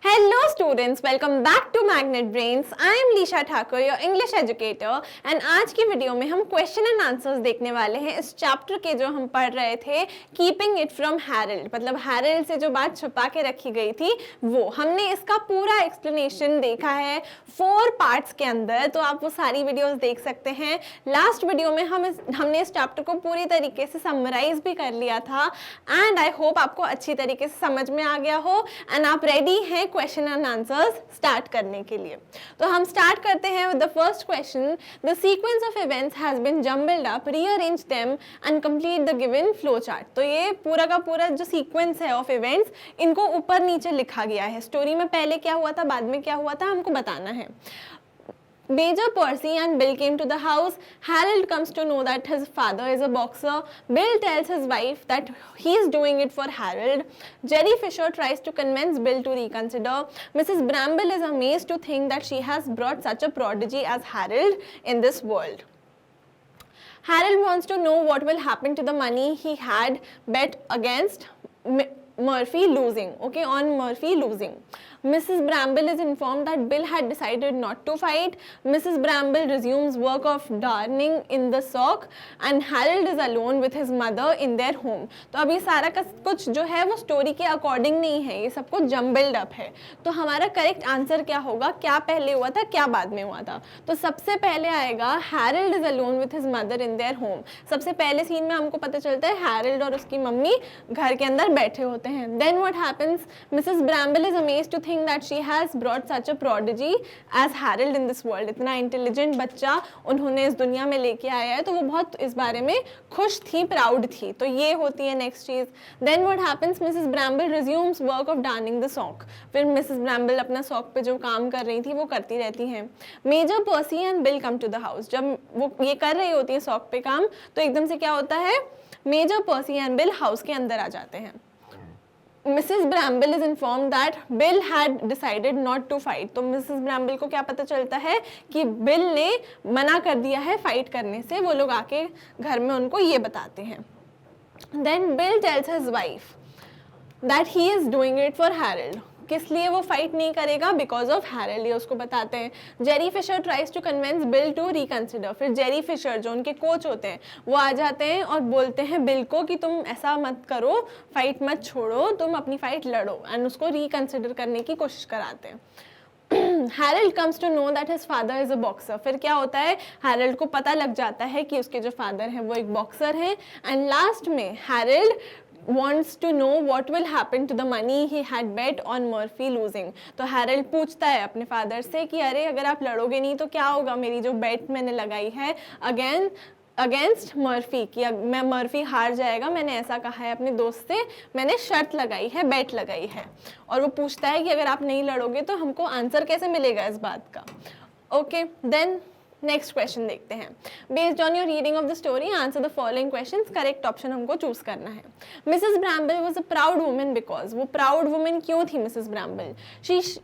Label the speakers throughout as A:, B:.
A: Hello students, welcome back to Magnet Brains. I am Lisha Thakur, your English educator and आज की video में हम question and answers देखने वाले हैं इस चैप्टर के जो हम पढ़ रहे थे कीपिंग इट फ्रॉम हैरल्ड, मतलब हैरल्ड से जो बात छुपा के रखी गई थी वो हमने इसका पूरा एक्सप्लेनेशन देखा है 4 पार्ट्स के अंदर, तो आप वो सारी वीडियोस देख सकते हैं। लास्ट वीडियो में हमने इस चैप्टर को पूरी तरीके से समराइज भी कर लिया था एंड आई होप आपको अच्छी तरीके से समझ में आ गया हो एंड आप रेडी हैं क्वेश्चन एंड आंसर्स स्टार्ट करने के लिए। तो हम स्टार्ट करते हैं with the first question. The sequence of events has been jumbled up, rearrange them and complete the given flow chart. तो ये पूरा का पूरा जो सीक्वेंस है ऑफ इवेंट्स, इनको ऊपर नीचे लिखा गया है। स्टोरी में पहले क्या हुआ था, बाद में क्या हुआ था, हमको बताना है। Major Percy and Bill came to the house. Harold comes to know that his father is a boxer. Bill tells his wife that he is doing it for Harold. Jerry Fisher tries to convince Bill to reconsider. Mrs. Bramble is amazed to think that she has brought such a prodigy as Harold in this world. Harold wants to know what will happen to the money he had bet against Murphy losing, on Murphy losing. Mrs. Bramble is informed that Bill had decided not to fight. Mrs. Bramble resumes work of darning in the sock and Harold is alone with his mother in their home. तो अभी सारा का कुछ जो है वो story के according नहीं है, ये सब कुछ जम्बल्ड अप है। तो हमारा करेक्ट आंसर क्या होगा, क्या पहले हुआ था क्या बाद में हुआ था। तो सबसे पहले आएगा Harold is alone with his mother in their home। सबसे पहले सीन में हमको पता चलता है Harold और उसकी मम्मी घर के अंदर बैठे होते हैं। Then what happens? Mrs. Bramble is amazed to think that she has brought such a prodigy as Harold in this world। इतना इंटेलिजेंट बच्चा उन्होंने इस दुनिया में लेके आया है, तो वो बहुत इस बारे में खुश थी, प्राउड थी। तो ये होती है नेक्स्ट चीज। Then what happens? Mrs. Bramble resumes work of darning the sock। फिर Mrs. Bramble अपना सॉक पे जो काम कर रही थी वो करती रहती हैं। Major Percy and Bill come to the house। जब वो ये कर रही होती है सॉक पे काम, तो एकदम से क्या होता है, Major Percy and Bill house के अंदर आ जाते हैं। Mrs. Bramble is informed that Bill had decided not to fight। तो Mrs. Bramble को क्या पता चलता है कि बिल ने मना कर दिया है फाइट करने से। वो लोग आके घर में उनको ये बताते हैं। Then Bill tells his wife that he is doing it for Harold। किस लिए वो फाइट नहीं करेगा, बिकॉज ऑफ हैरल्ड, ये उसको बताते हैं। Jerry Fisher tries to convince Bill to reconsider. फिर जेरी फिशर जो उनके कोच होते हैं वो आ जाते हैं और बोलते हैं बिल को कि तुम ऐसा मत करो, फाइट मत छोड़ो, तुम अपनी फाइट लड़ो, एंड उसको रिकंसिडर करने की कोशिश कराते हैं। Harold comes to know that his father is a boxer. फिर क्या होता है, हैरल्ड को पता लग जाता है कि उसके जो फादर हैं वो एक बॉक्सर हैं। एंड लास्ट में Harald wants to know what will happen to the money he had bet on Murphy losing। तो हैरल्ड पूछता है अपने फादर से कि अरे अगर आप लड़ोगे नहीं तो क्या होगा, मेरी जो बेट मैंने लगाई है अगेंस्ट मर्फी कि मैं मर्फी हार जाएगा, मैंने ऐसा कहा है अपने दोस्त से, मैंने शर्त लगाई है, बेट लगाई है। और वो पूछता है कि अगर आप नहीं लड़ोगे तो हमको आंसर कैसे मिलेगा इस बात का। ओके, देन नेक्स्ट क्वेश्चन देखते हैं। Based on your reading of the story answer the following questions. Correct option हमको चूज करना है। Mrs Bramble was a proud woman because. वो प्राउड वुमन क्यों थी Mrs Bramble?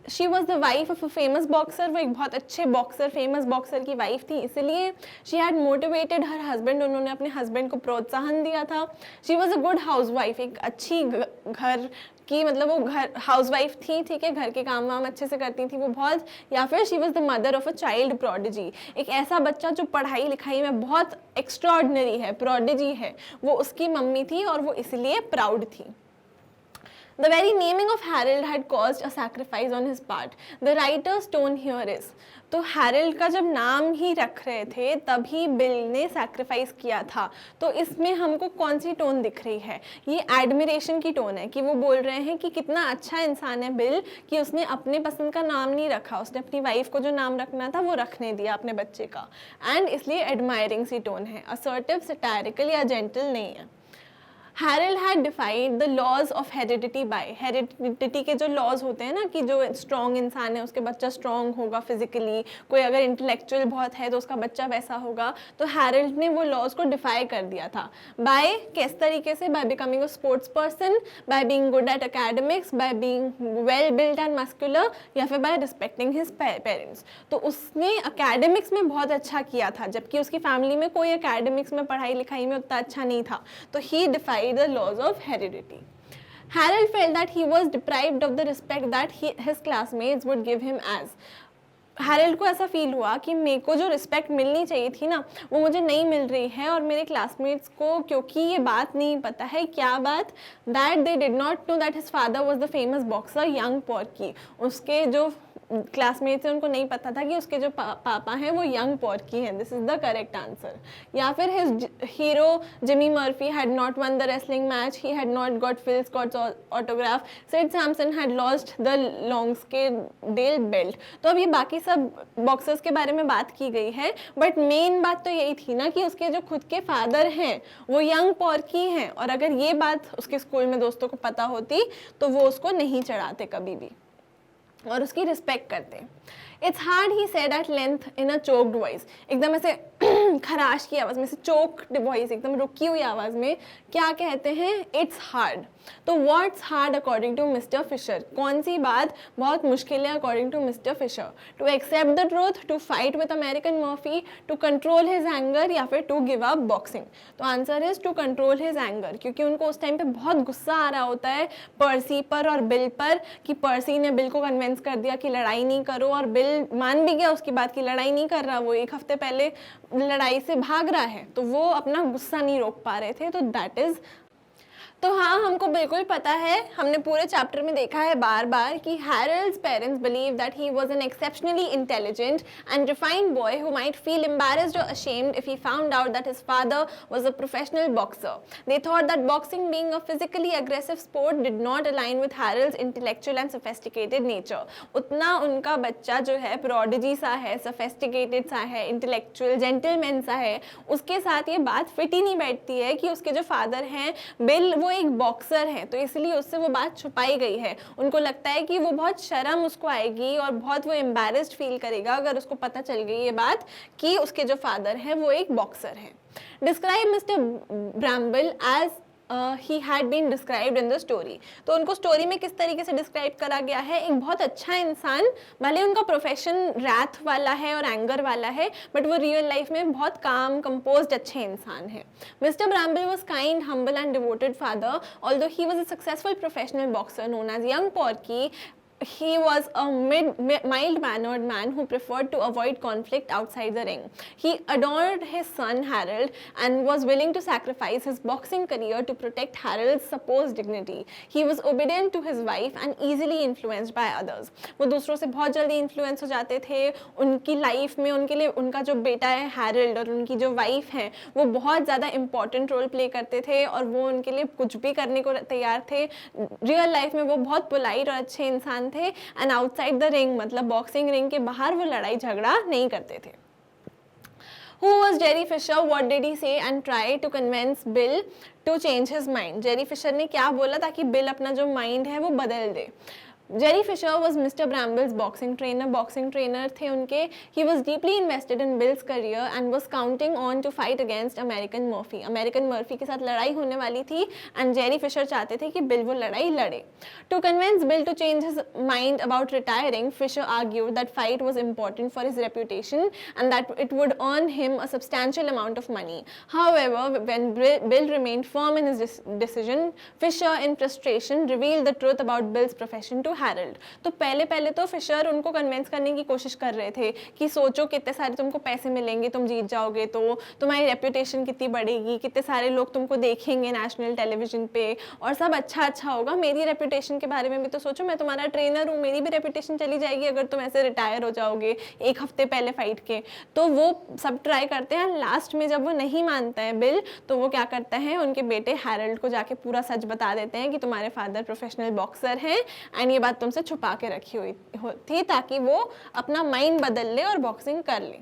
A: She was the wife of a famous boxer. वो एक बहुत अच्छे बॉक्सर, फेमस बॉक्सर की वाइफ थी, इसलिए she had motivated her husband. उन्होंने अपने हस्बैंड को प्रोत्साहन दिया था। She was a good house wife. एक अच्छी घर की, मतलब वो घर हाउसवाइफ थी, ठीक है, घर के काम वाम अच्छे से करती थी वो बहुत। या फिर she was the mother of a child prodigy. एक ऐसा बच्चा जो पढ़ाई लिखाई में बहुत एक्स्ट्राऑर्डिनरी है, प्रोडिजी है, वो उसकी मम्मी थी और वो इसलिए प्राउड थी। The very naming of Harold had caused a sacrifice on his part. The writer's tone here is। तो हैरल्ड का जब नाम ही रख रहे थे तभी बिल ने सैक्रिफाइस किया था। तो इसमें हमको कौन सी टोन दिख रही है, ये एडमिरेशन की टोन है कि वो बोल रहे हैं कि कितना अच्छा इंसान है बिल कि उसने अपने पसंद का नाम नहीं रखा, उसने अपनी वाइफ को जो नाम रखना था वो रखने दिया अपने बच्चे का, एंड इसलिए एडमायरिंग सी टोन है, असर्टिव, सटायरिकल या जेंटल नहीं है। Harold had defied the laws of heredity by. Heredity के जो लॉज होते हैं ना कि जो स्ट्रॉन्ग इंसान है उसके बच्चा स्ट्रॉन्ग होगा फिजिकली, कोई अगर इंटेलेक्चुअल बहुत है तो उसका बच्चा वैसा होगा। तो हैरल्ड ने वो लॉज को डिफाई कर दिया था। बाय किस तरीके से? By becoming a sports person, by being good at academics, by being well built and muscular, या फिर बाय रिस्पेक्टिंग हिज पेरेंट्स। तो उसने एकेडमिक्स में बहुत अच्छा किया था जबकि उसकी फैमिली में कोई एकेडमिक्स में, पढ़ाई लिखाई में उतना अच्छा नहीं था। तो ही डिफाइड the laws of heredity। Harold felt that he was deprived of the respect that his classmates would give him as. Harold को ऐसा फील हुआ कि मेरे को जो रिस्पेक्ट मिलनी चाहिए थी ना वो मुझे नहीं मिल रही है, और मेरे क्लासमेट्स को क्योंकि ये बात नहीं पता है, क्या बात, that they did not know that his father was the famous boxer young Porky. उसके जो क्लासमेट्स हैं उनको नहीं पता था कि उसके जो पापा हैं वो यंग पॉर्की हैं। This is the correct answer. या फिर his hero Jimmy Murphy had not won the wrestling match, he had not got Phil Scott's autograph, Sid Sampson had lost the Lonsdale belt. तो अब ये बाकी सब boxers के बारे में बात की गई है, बट मेन बात तो यही थी ना कि उसके जो खुद के फादर हैं वो यंग पॉर्की हैं, और अगर ये बात उसके स्कूल में दोस्तों को पता होती तो वो उसको नहीं चढ़ाते कभी भी और उसकी रिस्पेक्ट करते। It's hard he said at length in a choked voice, एकदम ऐसे खराश की आवाज़ में से, चोक्ड वॉइस, एकदम रुकी हुई आवाज़ में क्या कहते हैं, इट्स हार्ड। तो what's hard according to mister Fisher, कौन सी बात बहुत मुश्किल है according to mister Fisher, to accept the truth, to fight with American Murphy, to control his anger, या फिर टू गिव अप बॉक्सिंग। तो answer is to control his anger, क्योंकि उनको उस टाइम पे बहुत गुस्सा आ रहा होता है पर्सी पर और बिल पर, कि पर्सी ने बिल को कन्विंस कर दिया कि लड़ाई नहीं करो, और बिल मान भी गया उसकी बात की लड़ाई नहीं कर रहा, वो एक हफ्ते पहले लड़ाई से भाग रहा है, तो वो अपना गुस्सा नहीं रोक पा रहे थे। तो दैट इज, तो हाँ, हमको बिल्कुल पता है, हमने पूरे चैप्टर में देखा है बार बार कि Harold's parents believe that he was an exceptionally intelligent and refined boy who might feel embarrassed or ashamed if he found out that his father was a professional boxer. They thought that boxing, being a physically aggressive sport, did not align with Harold's intellectual and sophisticated nature. उतना उनका बच्चा जो है prodigy सा है, sophisticated सा है, intellectual, gentleman सा है, उसके साथ ये बात फिट ही नहीं बैठती है कि उसके जो फादर हैं बिल वो एक बॉक्सर है, तो इसलिए उससे वो बात छुपाई गई है। उनको लगता है कि वो बहुत शर्म उसको आएगी और बहुत वो एम्बैरेस्ड फील करेगा अगर उसको पता चल गई ये बात कि उसके जो फादर है वो एक बॉक्सर है। Describe Mr Bramble as he had been described in the story. तो उनको स्टोरी में किस तरीके से डिस्क्राइब करा गया है, एक बहुत अच्छा इंसान, भले उनका प्रोफेशन रैथ वाला है और एंगर वाला है, बट वो रियल लाइफ में बहुत काम कंपोज्ड अच्छे इंसान है। Mr Bramble was kind, humble and devoted father, although he was a successful professional boxer known as Young Porky. He was a mild-mannered man who preferred to avoid conflict outside the ring. He adored his son Harold and was willing to sacrifice his boxing career to protect Harold's supposed dignity. He was obedient to his wife and easily influenced by others. वो दूसरों से बहुत जल्दी influence हो जाते थे। उनकी life में उनके लिए उनका जो बेटा है हैरल्ड और उनकी जो वाइफ है वो बहुत ज़्यादा इंपॉर्टेंट रोल प्ले करते थे, और वो उनके लिए कुछ भी करने को तैयार थे। रियल लाइफ में वो बहुत पोलाइट और अच्छे इंसान थे, एंड आउटसाइड द रिंग मतलब बॉक्सिंग रिंग के बाहर वो लड़ाई झगड़ा नहीं करते थे। Who was Jerry Fisher? What did he say and try to convince Bill to change his mind? Jerry Fisher ने क्या बोला ताकि बिल अपना जो माइंड है वो बदल दे। Jerry Fisher was Mr Bramble's boxing trainer थे उनके। He was deeply invested in Bill's career and was counting on to fight against American Murphy के साथ लड़ाई होने वाली थी, एंड जेरी फिशर चाहते थे कि बिल वो लड़ाई लड़े। To convince Bill to change his mind about retiring, Fisher argued that fight was important for his reputation and that it would earn him a substantial amount of money. However, when Bill remained firm in his decision, Fisher in frustration revealed the truth about Bill's profession to Harold. तो पहले तो Fisher उनको convince करने की कोशिश कर रहे थे कि सोचो कितने सारे तुमको पैसे मिलेंगे, तुम जीत जाओगे तो तुम्हारी रेपुटेशन कितनी बढ़ेगी, कितने सारे लोग तुमको देखेंगे नेशनल टेलीविजन पे और सब अच्छा होगा। मेरी रेपुटेशन के बारे में भी तो सोचो, मैं तुम्हारा ट्रेनर हूँ, मेरी भी रेपुटेशन चली जाएगी अगर तुम ऐसे रिटायर हो जाओगे एक हफ्ते पहले फाइट के। तो वो सब ट्राई करते हैं। लास्ट में जब वो नहीं मानता है बिल, तो वो क्या करता है, उनके बेटे हैरल्ड को जाके पूरा सच बता देते हैं कि तुम्हारे फादर प्रोफेशनल बॉक्सर हैं एंड ये बात तुमसे छुपा के रखी हुई थी ताकि वो अपना माइंड बदल ले और बॉक्सिंग कर ले।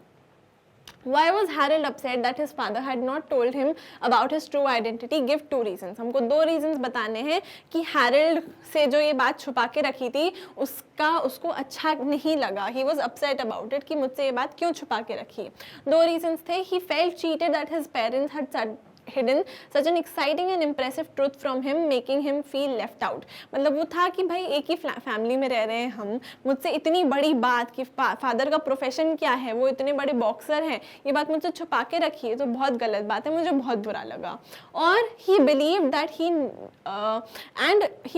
A: Why was Harold upset that his father had not told him about his true identity? Give 2 reasons. हमको 2 reasons बताने हैं कि हैरल्ड से जो ये बात छुपा के रखी थी उसको अच्छा नहीं लगा। He was upset about it कि मुझसे ये बात क्यों छुपा के रखी। 2 reasons थे। He felt cheated that his parents had hidden such an exciting and impressive truth from him, making him feel left out. मतलब वो था कि भाई एक ही फैमिली में रह रहे हैं हम, मुझसे इतनी बड़ी बात कि फादर का प्रोफेशन क्या है, वो इतने बड़े बॉक्सर हैं, ये बात मुझसे छुपा के रखी है, तो बहुत गलत बात है, मुझे बहुत बुरा लगा. और he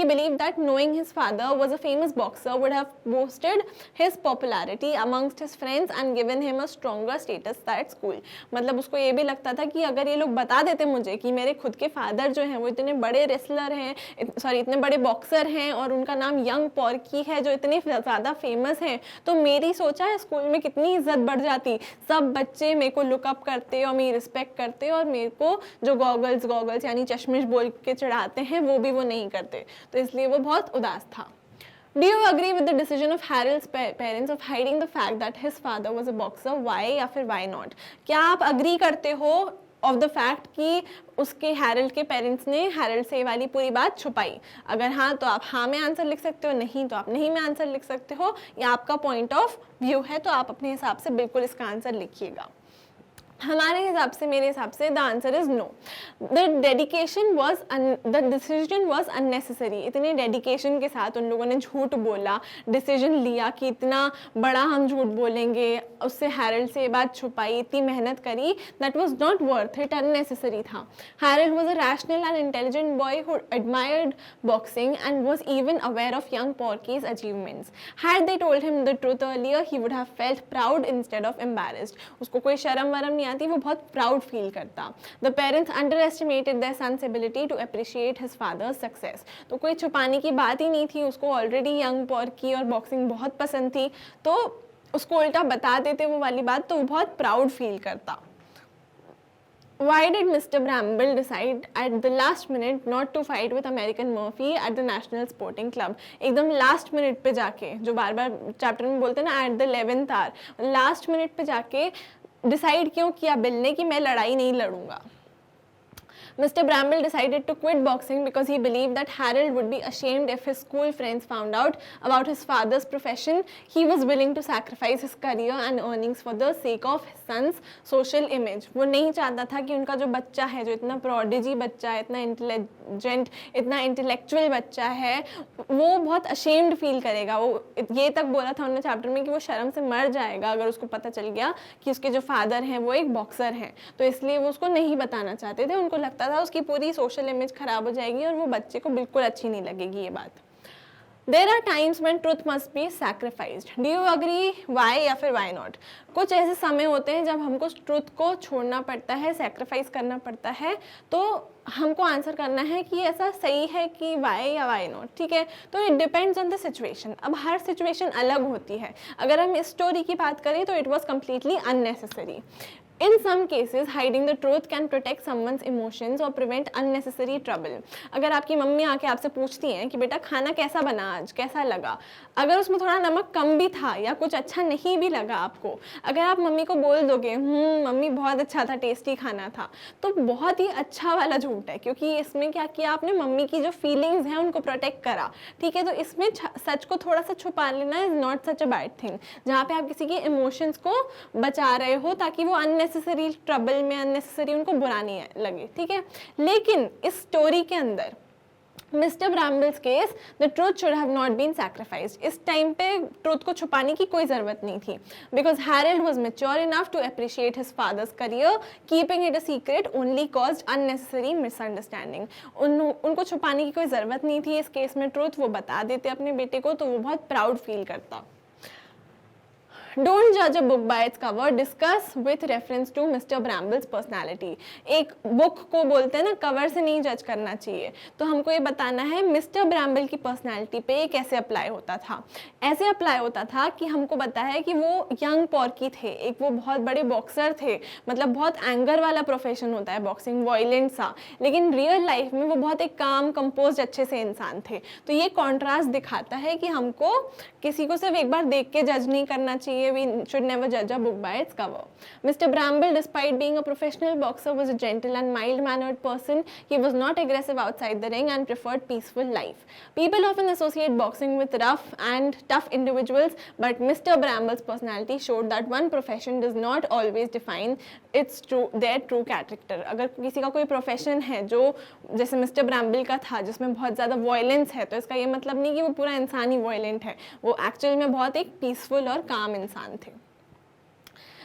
A: believed that knowing his father was a famous boxer would have boosted his popularity amongst his friends and given him a stronger status at school. मतलब उसको ये भी लगता था कि अगर ये लोग बता देते मुझे कि मेरे खुद के फादर जो हैं वो इतने बड़े रेसलर हैं, इतने बड़े बॉक्सर हैं और उनका नाम यंग पॉर्की है जो इतने ज़्यादा फेमस हैं, तो मेरी सोचा है स्कूल में कितनी इज्जत बढ़ जाती, सब बच्चे मेरे को लुकअप करते और मेरी रिस्पेक्ट करते और मेरे को जो गॉगल्स यानी चश्मिश बोल के चढ़ाते हैं वो भी वो नहीं करते. तो इसलिए वो बहुत उदास था. Do you agree with the decision of Harold's parents of hiding the fact that his father was a boxer? Why या फिर why not? क्या आप agree करते हो of the fact कि उसके हैरल्ड के पेरेंट्स ने हैरल्ड से ये वाली पूरी बात छुपाई? अगर हाँ तो आप हाँ में आंसर लिख सकते हो, नहीं तो आप नहीं में आंसर लिख सकते हो. या आपका पॉइंट ऑफ व्यू है तो आप अपने हिसाब से बिल्कुल इसका आंसर लिखिएगा. हमारे हिसाब से, मेरे हिसाब से the answer is no. The decision was unnecessary. इतने डेडिकेशन के साथ उन लोगों ने झूठ बोला, डिसीजन लिया कि इतना बड़ा हम झूठ बोलेंगे, उससे हैरल्ड से ये बात छुपाई, इतनी मेहनत करी, that was not worth it, unnecessary था. Harold was a rational and intelligent boy who admired boxing and was even aware of Young Porky's achievements. Had they told him the truth earlier he would have felt proud instead of embarrassed. उसको कोई शर्म वरम नहीं आती, वो बहुत proud feel करता. The parents underestimated their son's ability to appreciate his father's success. तो कोई छुपाने की बात ही नहीं थी, उसको ऑलरेडी यंग पॉर्की और बॉक्सिंग बहुत पसंद थी, तो उसको उल्टा बता देते वो वाली बात, तो वो बहुत प्राउड फील करता. Why did Mr. Bramble decide at the last minute not to fight with American Murphy at the National Sporting Club? एकदम लास्ट मिनट पे जाके, जो बार बार चैप्टर में बोलते हैं ना at the 11th hour, last minute पे जाके डिसाइड क्यों किया बिल ने कि मैं लड़ाई नहीं लड़ूंगा? Mr. Bramble decided to quit boxing because he believed that Harold would be ashamed if his school friends found out about his father's profession. He was willing to sacrifice his career and earnings for the sake of his son's social image. वो नहीं चाहता था कि उनका जो बच्चा है, जो इतना prodigy बच्चा है, इतना इंटेलिजेंट, इतना इंटेलेक्चुअल बच्चा है, वो बहुत ashamed फील करेगा. वो ये तक बोला था उन्होंने चैप्टर में कि वो शर्म से मर जाएगा अगर उसको पता चल गया कि उसके जो फादर हैं वो एक बॉक्सर हैं. तो इसलिए वो उसको नहीं बताना चाहते थे. उनको लगता था उसकी पूरी सोशल इमेज खराब हो जाएगी और वो बच्चे को बिल्कुल अच्छी नहीं लगेगी ये बात. There are times when truth must be sacrificed. Do you agree? Why या फिर why not? कुछ ऐसे समय होते हैं जब हमको ट्रुथ को छोड़ना पड़ता है, सैक्रिफाइस करना पड़ता है, तो हमको आंसर करना है कि ऐसा सही है कि why या why not. ठीक है, तो it depends on the situation. अब हर सिचुएशन अलग होती है. अगर हम इस स्टोरी की बात करें तो it was completely unnecessary. In some cases, hiding the truth can protect someone's emotions or prevent unnecessary trouble. अगर आपकी मम्मी आके आपसे पूछती हैं कि बेटा खाना कैसा बना आज, कैसा लगा, अगर उसमें थोड़ा नमक कम भी था या कुछ अच्छा नहीं भी लगा आपको, अगर आप मम्मी को बोल दोगे मम्मी बहुत अच्छा था, टेस्टी खाना था, तो बहुत ही अच्छा वाला झूठ है, क्योंकि इसमें क्या किया आपने, मम्मी की जो फीलिंग्स हैं उनको प्रोटेक्ट करा. ठीक है, तो इसमें सच को थोड़ा सा छुपा लेना is not such a bad thing, जहाँ पे आप किसी के इमोशंस को बचा रहे हो ताकि वो अननेसेसरी ट्रबल में, अननेसेसरी उनको बुरा नहीं लगे. ठीक है, लेकिन इस स्टोरी के अंदर Mr Bramble's case the truth should have not been sacrificed. इस टाइम पे ट्रूथ को छुपाने की कोई ज़रूरत नहीं थी, because Harold was mature enough to appreciate his father's career. Keeping it a secret only caused unnecessary misunderstanding. उनको छुपाने की कोई ज़रूरत नहीं थी. इस केस में ट्रूथ वो बता देते अपने बेटे को, तो वो बहुत प्राउड फील करता. Don't judge a book by its cover. Discuss with reference to Mr. Bramble's personality. एक बुक को बोलते हैं ना, कवर से नहीं जज करना चाहिए. तो हमको ये बताना है मिस्टर ब्रैम्बल की पर्सनैलिटी पे ये कैसे अप्लाई होता था. ऐसे अप्लाई होता था कि हमको पता है कि वो यंग पॉर्की थे, एक वो बहुत बड़े बॉक्सर थे, मतलब बहुत एंगर वाला प्रोफेशन होता है बॉक्सिंग, वायलेंट सा, लेकिन रियल लाइफ में वो बहुत एक काम कंपोज अच्छे से इंसान थे. तो ये कॉन्ट्रास्ट दिखाता है कि हमको किसी को सिर्फ एक बार देख के जज नहीं करना चाहिए, इसलिए we should never judge a book by its cover. Mr. Bramble, despite being a professional boxer, was a gentle and mild-mannered person. He was not aggressive outside the ring and preferred peaceful life. People often associate boxing with rough and tough individuals, but Mr. Bramble's personality showed that one profession does not always define their true character. अगर किसी का कोई profession है जो जैसे mister ब्रैम्बल का था जिसमें बहुत ज़्यादा वायलेंस है, तो इसका ये मतलब नहीं कि वो पूरा इंसान ही वायलेंट है, वो एक्चुअल में बहुत एक पीसफुल और काम इंसान थे.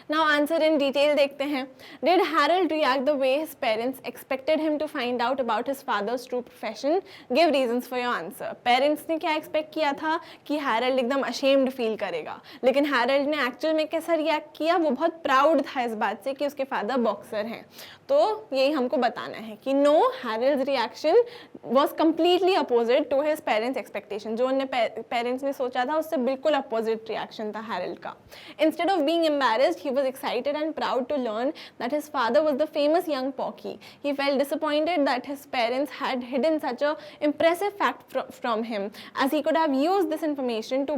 A: Now answer in detail देखते हैं. Did Harold react the way his parents expected him to find out about his father's true profession? Give reasons for your answer. Parents ने क्या expect किया था कि Harold एकदम ashamed feel करेगा, लेकिन Harold ने actual में कैसा react किया, वो बहुत proud था इस बात से कि उसके father boxer हैं. तो यही हमको बताना है कि no, Harold's reaction was completely opposite to his parents' expectation. जो उन्हें parents ने सोचा था उससे बिल्कुल opposite reaction था Harold का. Instead of being embarrassed, he was excited and proud to learn that his father was the famous young Porky. He felt disappointed that his parents had hidden such an impressive fact from him, as he could have used this information to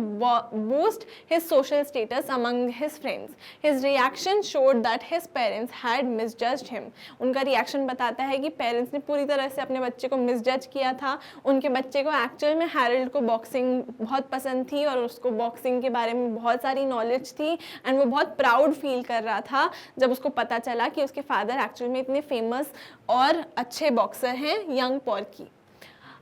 A: boost his social status among his friends. His reaction showed that his parents had misjudged him. उनका reaction बताता है कि parents ने पूरी तरह से अपने बच्चे को misjudge किया था. उनके बच्चे को actual में Harold को boxing बहुत पसंद थी और उसको boxing के बारे में बहुत सारी knowledge थी, and वो बहुत proud फील कर रहा था जब उसको पता चला कि उसके फादर एक्चुअल में इतने फेमस और अच्छे बॉक्सर हैं, young Porky.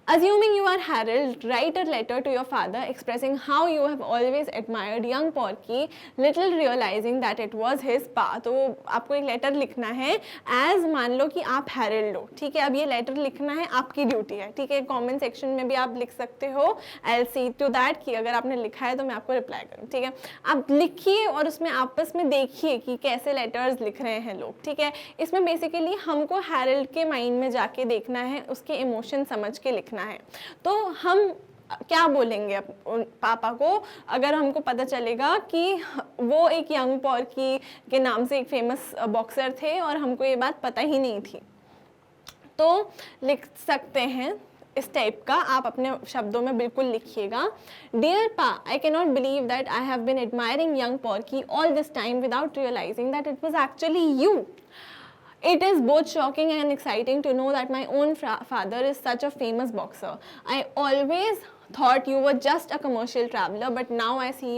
A: Assuming you are Harold, write a letter to your father expressing how you have always admired young Porky, little realizing that it was his pa. तो आपको एक letter लिखना है as मान लो कि आप Harold हो, ठीक है. अब ये लेटर लिखना है, आपकी ड्यूटी है, ठीक है. कमेंट सेक्शन में भी आप लिख सकते हो. I'll see to that कि अगर आपने लिखा है तो मैं आपको रिप्लाई करूँ, ठीक है. आप लिखिए और उसमें आपस में देखिए कि कैसे लेटर्स लिख रहे हैं लोग, ठीक है. इसमें बेसिकली हमको Harold के माइंड में जाके देखना है, उसके इमोशन समझ के लिखना है. तो हम क्या बोलेंगे पापा को अगर हमको पता चलेगा कि वो एक यंग पॉर्की के नाम से एक फेमस बॉक्सर थे और हमको ये बात पता ही नहीं थी. तो लिख सकते हैं इस टाइप का, आप अपने शब्दों में बिल्कुल लिखिएगा. Dear pa, I can not believe that I have been admiring young Porky all this time without realizing that it was actually you. It is both shocking and exciting to know that my own father is such a famous boxer. I always thought you were just a commercial traveler, but now I see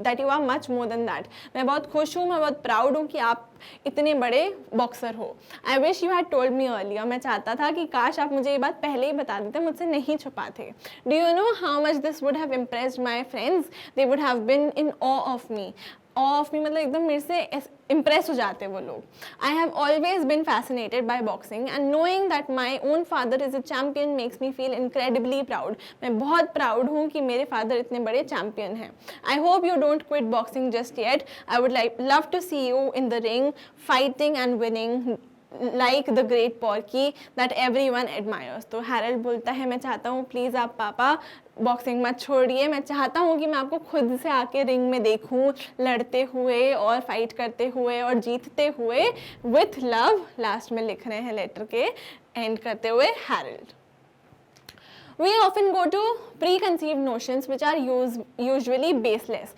A: that you are much more than that. मैं बहुत खुश हूँ, मैं बहुत proud हूँ कि आप इतने बड़े बॉक्सर हो. I wish you had told me earlier. मैं चाहता था कि काश आप मुझे ये बात पहले ही बता देते, मुझसे नहीं छुपाते. Do you know how much this would have impressed my friends? They would have been in awe of me. Of me मतलब एकदम मेरे से इम्प्रेस हो जाते वो लोग. I have always been fascinated by boxing and knowing that my own father is a champion makes me feel incredibly proud. मैं बहुत प्राउड हूँ कि मेरे फादर इतने बड़े चैम्पियन हैं. I hope you don't quit boxing just yet. I would love to see you in the ring fighting and winning like the great Porky that everyone admires. तो Harold बोलता है मैं चाहता हूँ प्लीज़ आप पापा बॉक्सिंग मत छोड़िए, मैं चाहता हूँ कि मैं आपको खुद से आके रिंग में देखूँ लड़ते हुए और फाइट करते हुए और जीतते हुए. विथ लव लास्ट में लिख रहे हैं लेटर के एंड करते हुए Harald. We often go to preconceived notions which are usually baseless.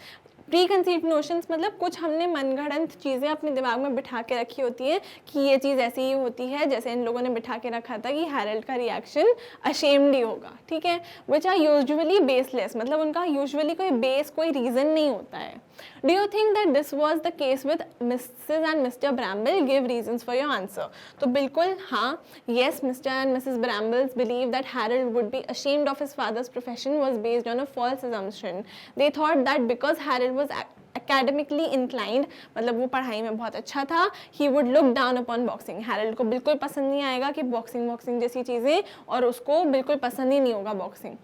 A: Preconceived notions मतलब कुछ हमने मनगढ़ंत चीज़ें अपने दिमाग में बिठा के रखी होती हैं कि ये चीज़ ऐसी ही होती है, जैसे इन लोगों ने बिठा के रखा था कि हैरल्ड का रिएक्शन अशेम्ड ही होगा, ठीक है. विच आर यूजुअली बेसलेस मतलब उनका यूजुअली कोई बेस कोई रीज़न नहीं होता है. Do you think that this was the case with Mrs and Mr Bramble? Give reasons for your answer. तो बिल्कुल हाँ, yes, Mr and Mrs Bramble's believe that Harold would be ashamed of his father's profession was based on a false assumption. They thought that because Harold was academically inclined मतलब वो पढ़ाई में बहुत अच्छा था, he would look down upon boxing. Harold को बिल्कुल पसंद नहीं आएगा कि बॉक्सिंग जैसी चीज़ें, और उसको बिल्कुल पसंद ही नहीं होगा boxing.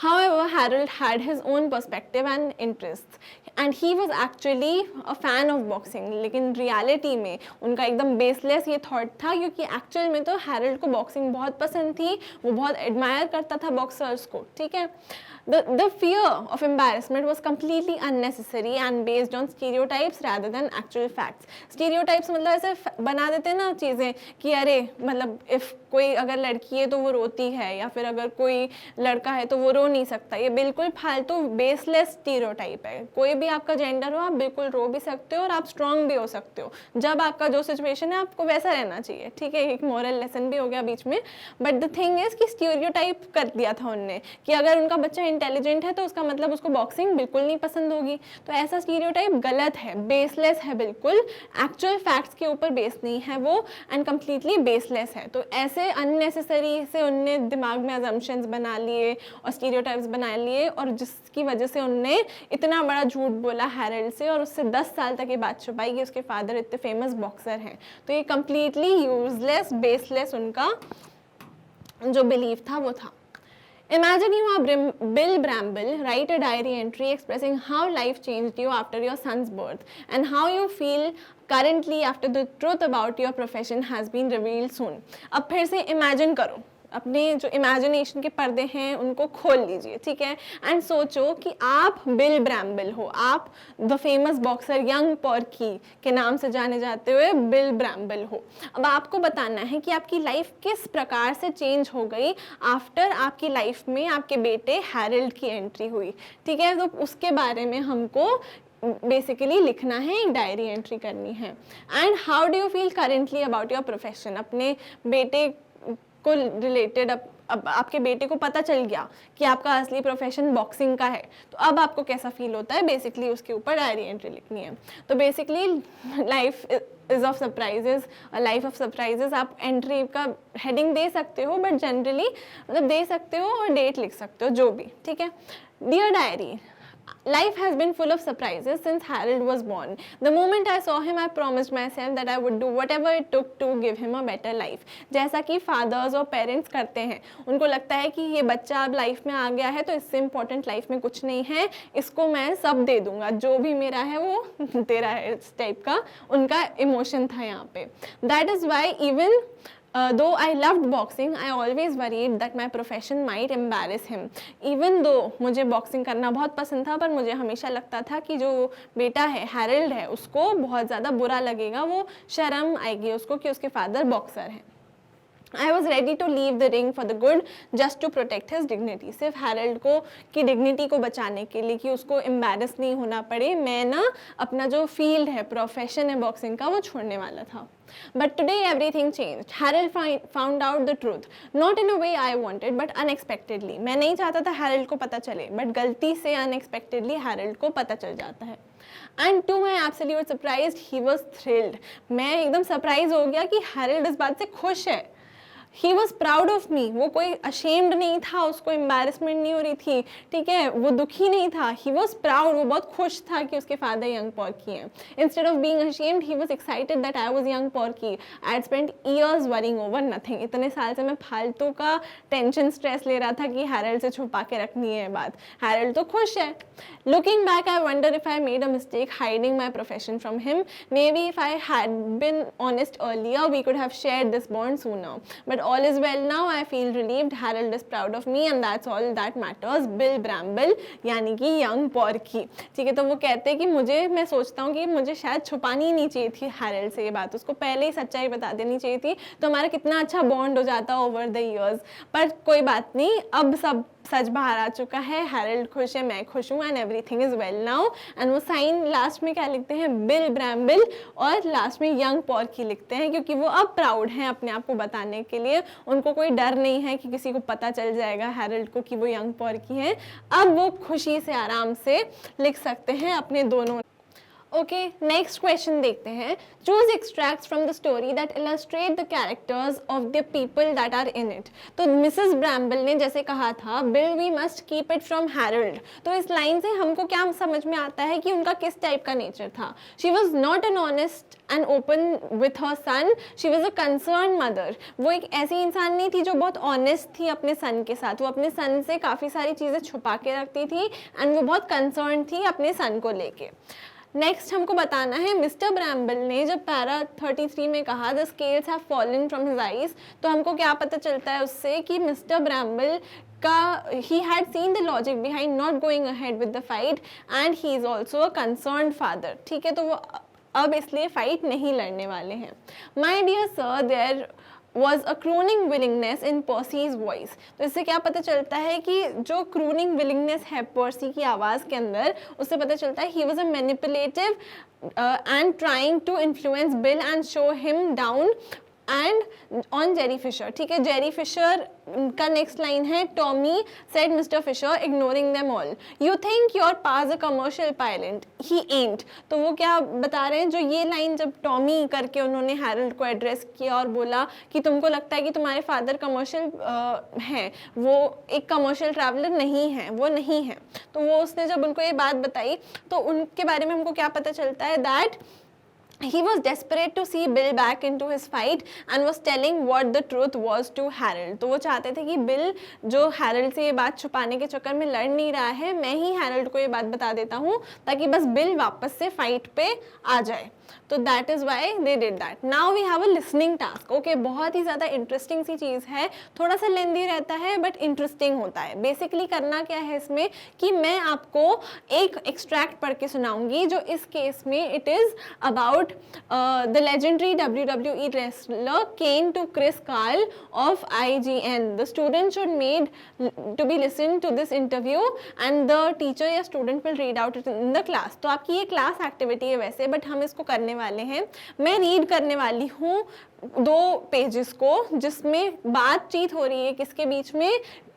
A: However, Harold had his own perspective and interests, and he was actually a fan of boxing. लेकिन रियलिटी में उनका एकदम बेसलेस ये थॉट था, क्योंकि एक्चुअल में तो हैरल्ड को बॉक्सिंग बहुत पसंद थी, वो बहुत एडमायर करता था बॉक्सर्स को, ठीक है. The fear of embarrassment was completely unnecessary and based on stereotypes rather than actual facts. Stereotypes मतलब ऐसे बना देते हैं ना चीज़ें कि अरे मतलब if कोई अगर लड़की है तो वो रोती है, या फिर अगर कोई लड़का है तो वो रो नहीं सकता. ये बिल्कुल फालतू बेसलेस स्टीरियोटाइप है. कोई भी आपका जेंडर हो, आप बिल्कुल रो भी सकते हो और आप स्ट्रॉन्ग भी हो सकते हो. जब आपका जो सिचुएशन है आपको वैसा रहना चाहिए. ठीक है, एक मॉरल लेसन भी हो गया बीच में. बट द थिंग इज कि स्टीरियोटाइप कर दिया था उनने कि अगर उनका बच्चा इंटेलिजेंट है तो उसका मतलब उसको बॉक्सिंग बिल्कुल नहीं पसंद होगी. तो ऐसा स्टीरियोटाइप गलत है, बेसलेस है बिल्कुल. एक्चुअल फैक्ट्स के ऊपर बेस नहीं है वो, एंड कम्प्लीटली बेसलेस है. तो ऐसे अननेसेसरी से उनने दिमाग में अजम्पशंस बना लिए और स्टीरियोटाइप्स बना लिए, और जिसकी वजह से उनने इतना बड़ा झूठ बोला हैरल्ड से, और उससे 10 साल तक ये बात छुपाई कि उसके फादर इतने फेमस बॉक्सर हैं. तो ये कम्प्लीटली यूजलेस, बेसलेस उनका जो बिलीव था वो था. Imagine you are Bill Bramble, write a diary entry expressing how life changed you after your son's birth and how you feel currently after the truth about your profession has been revealed soon. अब फिर से imagine करो, अपने जो imagination के पर्दे हैं उनको खोल लीजिए. ठीक है, एंड सोचो कि आप बिल ब्रैम्बल हो, आप the famous boxer young Porky के नाम से जाने जाते हुए बिल ब्रैम्बल हो. अब आपको बताना है कि आपकी लाइफ किस प्रकार से चेंज हो गई आफ्टर आपकी लाइफ में आपके बेटे हैरल्ड की एंट्री हुई. ठीक है, तो उसके बारे में हमको बेसिकली लिखना है, एक डायरी एंट्री करनी है. And how do you feel currently about your profession. अपने बेटे को रिलेटेड अब आपके बेटे को पता चल गया कि आपका असली प्रोफेशन बॉक्सिंग का है, तो अब आपको कैसा फील होता है, बेसिकली उसके ऊपर डायरी एंट्री लिखनी है. तो basically life is of surprises, life of surprises आप एंट्री का हेडिंग दे सकते हो, बट जनरली मतलब दे सकते हो और डेट लिख सकते हो, जो भी. ठीक है. Dear diary, life has been full of surprises since Harold was born. The moment I saw him, I promised myself that I would do whatever it took to give him a better life. जैसा कि fathers और parents करते हैं, उनको लगता है कि ये बच्चा अब लाइफ में आ गया है तो इससे इम्पोर्टेंट लाइफ में कुछ नहीं है, इसको मैं सब दे दूंगा, जो भी मेरा है वो तेरा है, इस टाइप का उनका इमोशन था यहाँ पे. That is why even though I loved boxing, I always worried that my profession might embarrass him. Even though मुझे बॉक्सिंग करना बहुत पसंद था, पर मुझे हमेशा लगता था कि जो बेटा है हैरल्ड है उसको बहुत ज़्यादा बुरा लगेगा, वो शर्म आएगी उसको कि उसके फादर बॉक्सर हैं. I was ready to leave the ring for the good just to protect his dignity. सिर्फ हैरल्ड को की डिग्निटी को बचाने के लिए, कि उसको एम्बेरस नहीं होना पड़े, मैं ना अपना जो फील्ड है, प्रोफेशन है बॉक्सिंग का, वो छोड़ने वाला था. But today everything changed. Harold found out the truth, not in a way I wanted, but unexpectedly. मैं नहीं चाहता था हैरल्ड को पता चले, but गलती से unexpectedly हैरल्ड को पता चल जाता है. And to my absolute surprise, he was thrilled. मैं एकदम सरप्राइज हो गया कि हैरल्ड इस बात से खुश है. He was proud of me. वो कोई ashamed नहीं था, उसको embarrassment नहीं हो रही थी. ठीक है, वो दुखी नहीं था. He was proud. वो बहुत खुश था कि उसके father young Porky हैं. Instead of being ashamed, he was excited that I was young Porky. I had spent years worrying over nothing. इतने साल से मैं फालतू का टेंशन स्ट्रेस ले रहा था कि हैरल्ड से छुपा के रखनी है बात. हैरल्ड तो खुश है. Looking back, I wonder if I made a mistake hiding my profession from him. Maybe if I had been honest earlier, we could have shared this bond sooner. But all is well now. I feel relieved. Harold is proud of me and that's all that matters. Bill Bramble यानी कि young Porky. ठीक है, तो वो कहते हैं कि मैं सोचता हूँ कि मुझे शायद छुपानी ही नहीं चाहिए थी हैरल्ड से ये बात, उसको पहले ही सच्चाई बता देनी चाहिए थी, तो हमारा कितना अच्छा बॉन्ड हो जाता ओवर द ईयर्स. पर कोई बात नहीं, अब सब सच बाहर आ चुका है. हैरल्ड खुश है, मैं खुश हूँ, and everything is well now. And वो साइन लास्ट में क्या लिखते हैं, बिल ब्रैम्बल, और लास्ट में यंग पॉर्की लिखते हैं, क्योंकि वो अब प्राउड हैं अपने आप को बताने के लिए. उनको कोई डर नहीं है कि किसी को पता चल जाएगा हैरल्ड को कि वो यंग पॉर्की हैं. अब वो खुशी से आराम से लिख सकते हैं अपने दोनों. ओके, नेक्स्ट क्वेश्चन देखते हैं. Choose extracts from the story that illustrate the characters of the people that are in it. तो मिसेस ब्रैम्बल ने जैसे कहा था, Bill we must keep it from Harold. तो इस लाइन से हमको क्या समझ में आता है कि उनका किस टाइप का नेचर था. She was not an honest and open with her son, she was a concern mother. वो एक ऐसी इंसान नहीं थी जो बहुत ऑनेस्ट थी अपने सन के साथ. वो अपने सन से काफ़ी सारी चीज़ें छुपा के रखती थी, एंड वो बहुत कंसर्न थी अपने सन को लेके. नेक्स्ट हमको बताना है, मिस्टर ब्रैम्बल ने जब पैरा 33 में कहा the scales have fallen from his eyes, तो हमको क्या पता चलता है उससे कि mister ब्रैम्बल he had seen the logic behind not going ahead with the fight and he is also a concerned father. ठीक है, तो वो अब इसलिए फाइट नहीं लड़ने वाले हैं. My dear sir, there was a crooning willingness in Percy's voice. तो इससे क्या पता चलता है कि जो crooning willingness है पर्सी की आवाज़ के अंदर, उससे पता चलता है he was a manipulative and trying to influence Bill and show him down and on Jerry Fisher. ठीक है, जेरी फिशर का नेक्स्ट लाइन है Tommy said Mr. Fisher ignoring them all. You think your pa's a commercial pilot. He ain't. तो वो क्या बता रहे हैं, जो ये लाइन जब टॉमी करके उन्होंने हैरल्ड को एड्रेस किया और बोला कि तुमको लगता है कि तुम्हारे फादर कमर्शियल हैं, वो एक कमर्शियल ट्रैवलर नहीं है, वो नहीं है. तो वो उसने जब उनको ये बात बताई तो उनके बारे में हमको क्या पता चलता है, that he was desperate to see Bill back into his fight and was telling what the truth was to Harold. तो वो चाहते थे कि बिल जो हैरल्ड से ये बात छुपाने के चक्कर में लड़ नहीं रहा है, मैं ही हैरल्ड को ये बात बता देता हूँ ताकि बस बिल वापस से फाइट पे आ जाए. तो that is why they did that. Now we have a listening task. Okay, बहुत ही ज़्यादा इंटरेस्टिंग सी चीज़ है, थोड़ा सा लेंदी रहता है बट इंटरेस्टिंग होता है. बेसिकली करना क्या है इसमें कि मैं आपको एक एक्सट्रैक्ट पढ़ के सुनाऊंगी, जो इस केस में it is about the legendary WWE wrestler Kane to Chris Carl of IGN. The student should made to be listened to this interview and the teacher या student will read out it in the class. तो आपकी ये class activity है वैसे, but हम इसको करने वाले हैं. मैं रीड करने वाली हूँ 2 पेजेस को जिसमें बातचीत हो रही है किसके बीच में,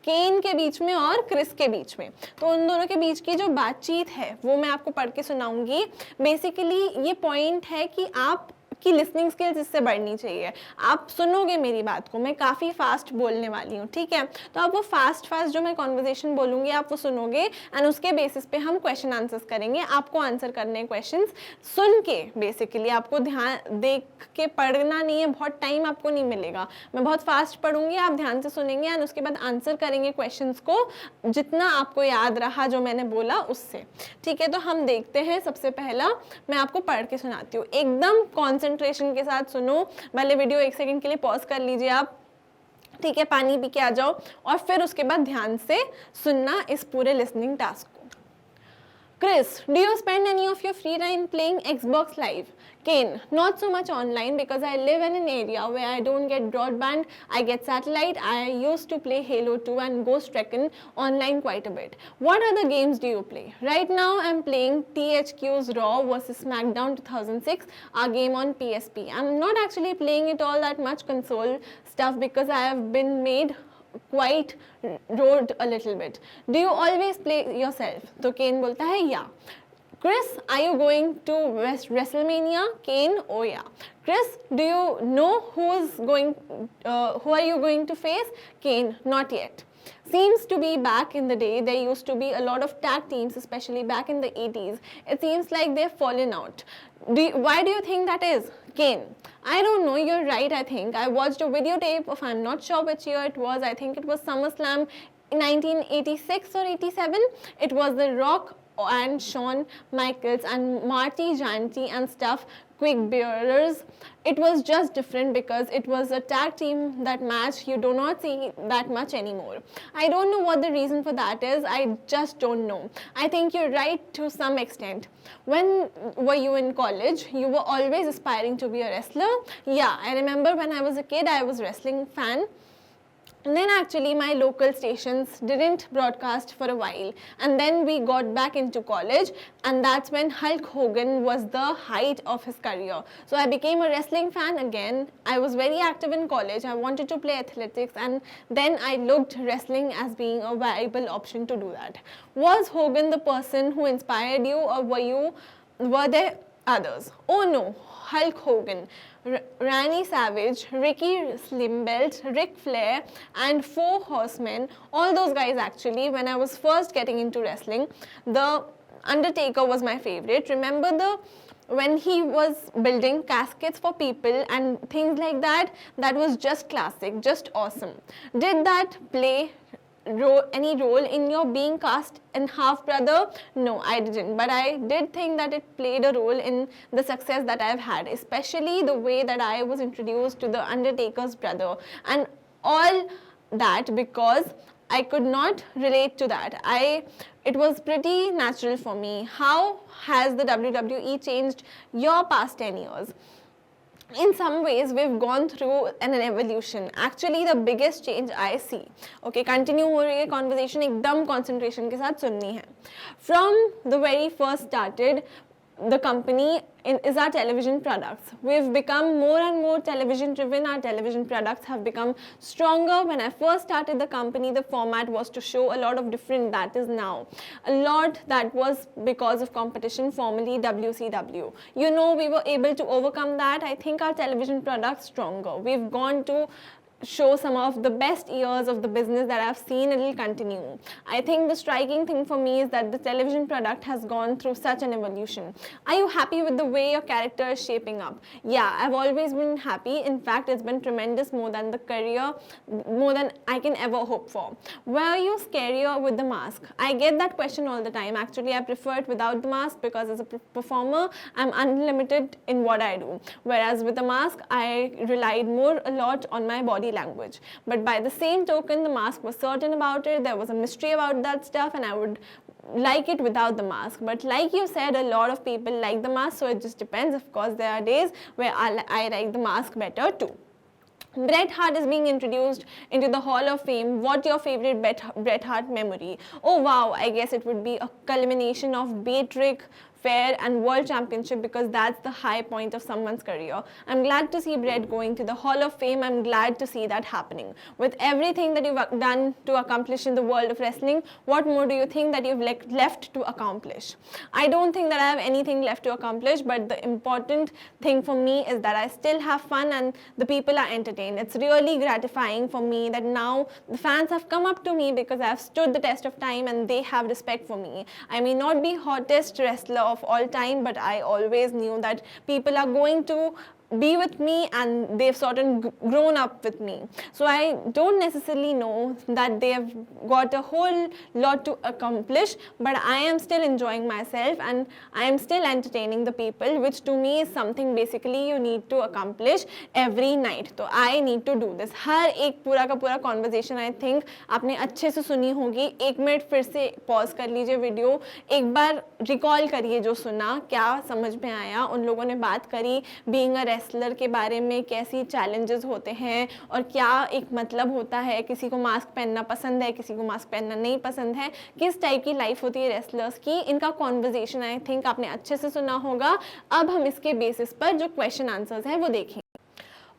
A: केन के बीच में और क्रिस के बीच में. तो उन दोनों के बीच की जो बातचीत है वो मैं आपको पढ़ के सुनाऊंगी. बेसिकली ये पॉइंट है कि आप की लिसनिंग स्किल्स इससे बढ़नी चाहिए. आप सुनोगे मेरी बात को, मैं काफ़ी फास्ट बोलने वाली हूँ, ठीक है. तो आप वो फास्ट जो मैं कॉन्वर्जेशन बोलूँगी आप वो सुनोगे एंड उसके बेसिस पे हम क्वेश्चन आंसर्स करेंगे. आपको आंसर करने हैं क्वेश्चंस सुन के. बेसिकली आपको ध्यान देख के पढ़ना नहीं है, बहुत टाइम आपको नहीं मिलेगा. मैं बहुत फास्ट पढ़ूंगी, आप ध्यान से सुनेंगे एंड उसके बाद आंसर करेंगे क्वेश्चंस को जितना आपको याद रहा जो मैंने बोला उससे, ठीक है. तो हम देखते हैं. सबसे पहला मैं आपको पढ़ के सुनाती हूँ, एकदम कंसंट्रेशन के साथ सुनो. पहले वीडियो 1 सेकंड के लिए पॉज कर लीजिए आप, ठीक है, पानी पी के आ जाओ और फिर उसके बाद ध्यान से सुनना इस पूरे लिसनिंग टास्क को. Chris, do you spend any of your free time playing Xbox Live? Kane, not so much online because I live in an area where I don't get broadband, I get satellite. I used to play Halo 2 and Ghost Recon online quite a bit. What other games do you play? Right now I'm playing THQ's Raw vs SmackDown 2006, our game on PSP. I'm not actually playing it all that much console stuff because I have been made quite road a little bit. Do you always play yourself? तो केन बोलता है yeah. Chris, are you going to WrestleMania? Kane, oh yeah. Chris, do you know who are you going to face? Kane, not yet. Seems to be back in the day, there used to be a lot of tag teams, especially back in the 80s. It seems like they've fallen out. Why do you think that is? Kane, I don't know, you're right, I think. I watched a videotape of, I'm not sure which year it was, I think it was SummerSlam 1986 or 87. It was The Rock and Shawn Michaels and Marty Jannetty and stuff, quick bearers. It was just different because it was a tag team, that match you do not see that much anymore. I don't know what the reason for that is, I just don't know. I think you're right to some extent. When were you in college? You were always aspiring to be a wrestler? Yeah, I remember when I was a kid, I was a wrestling fan. And then actually my local stations didn't broadcast for a while, and then we got back into college, and that's when Hulk Hogan was the height of his career. So I became a wrestling fan again. I was very active in college. I wanted to play athletics, and then I looked wrestling as being a viable option to do that. Was Hogan the person who inspired you, or were there others? Oh no, Hulk Hogan, Randy Savage, Ricky Slimbelt, Ric Flair, and 4 Horsemen, all those guys actually. When I was first getting into wrestling, The Undertaker was my favorite. Remember when he was building caskets for people and things like that, that was just classic, just awesome. Did that play any role in your being cast in Half Brother? No, I didn't, but I did think that it played a role in the success that I've had, especially the way that I was introduced to the Undertaker's brother and all that, because I could not relate to that. It was pretty natural for me. How has the WWE changed your past 10 years? In some ways we've gone through an evolution. Actually the biggest change I see, okay, continue हो रही है conversation, एकदम concentration के साथ सुननी है. From the very first started, the company is our television products. We've become more and more television driven. Our television products have become stronger. When I first started the company, the format was to show a lot of different that is now. A lot that was because of competition, formerly WCW. You know, we were able to overcome that. I think our television products stronger. We've gone to show some of the best years of the business that I've seen. It will continue. I think the striking thing for me is that the television product has gone through such an evolution. Are you happy with the way your character is shaping up? Yeah, I've always been happy. In fact, it's been tremendous, more than the career, more than I can ever hope for. Were you scarier with the mask? I get that question all the time. Actually, I prefer it without the mask because as a performer, I'm unlimited in what I do. Whereas with the mask, I relied a lot on my body language. But by the same token, the mask was certain about it. There was a mystery about that stuff, and I would like it without the mask. But like you said, a lot of people like the mask, so it just depends. Of course, there are days where I like the mask better too. Bret Hart is being introduced into the Hall of Fame. What's your favorite Bret Hart memory? Oh wow, I guess it would be a culmination of Beatrick, Fair and World Championship, because that's the high point of someone's career. I'm glad to see Bret going to the Hall of Fame. I'm glad to see that happening. With everything that you've done to accomplish in the world of wrestling, what more do you think that you've left to accomplish? I don't think that I have anything left to accomplish, but the important thing for me is that I still have fun and the people are entertained. It's really gratifying for me that now the fans have come up to me because I've stood the test of time and they have respect for me. I may not be hottest wrestler of all time, but I always knew that people are going to be with me and they've sort of grown up with me. So I don't necessarily know that they've got a whole lot to accomplish, but I am still enjoying myself and I am still entertaining the people, which to me is something basically you need to accomplish every night. So I need to do this. हर एक पूरा का पूरा conversation I think आपने अच्छे से सुनी होगी. एक मिनट फिर से pause कर लीजिए वीडियो, एक बार recall करिए जो सुना, क्या समझ में आया. उन लोगों ने बात करी being a रेसलर के बारे में, कैसी चैलेंजेस होते हैं और क्या एक मतलब होता है, किसी को मास्क पहनना पसंद है, किसी को मास्क पहनना नहीं पसंद है, किस टाइप की लाइफ होती है रेसलर्स की. इनका कॉन्वर्जेशन आई थिंक आपने अच्छे से सुना होगा. अब हम इसके बेसिस पर जो क्वेश्चन आंसर्स हैं वो देखें.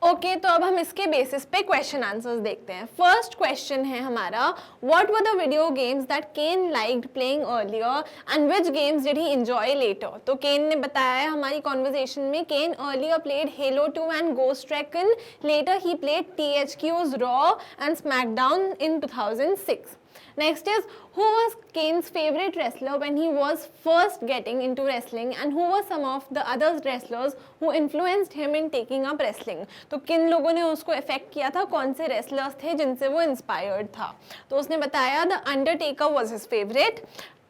A: ओके तो अब हम इसके बेसिस पे क्वेश्चन आंसर्स देखते हैं. फर्स्ट क्वेश्चन है हमारा, what were the video games that Ken liked playing earlier and which games did he enjoy later. तो केन ने बताया है हमारी कॉन्वर्जेशन में, Ken earlier played Halo 2 and Ghost Recon, later he played THQ's Raw and SmackDown in 2006. Next is, who was Kane's favorite wrestler when he was first getting into wrestling, and who were some of the other wrestlers who influenced him in taking up wrestling. तो किन लोगों ने उसको effect किया था, कौन से wrestlers थे जिनसे वो इंस्पायर्ड था. तो उसने बताया The Undertaker was his favorite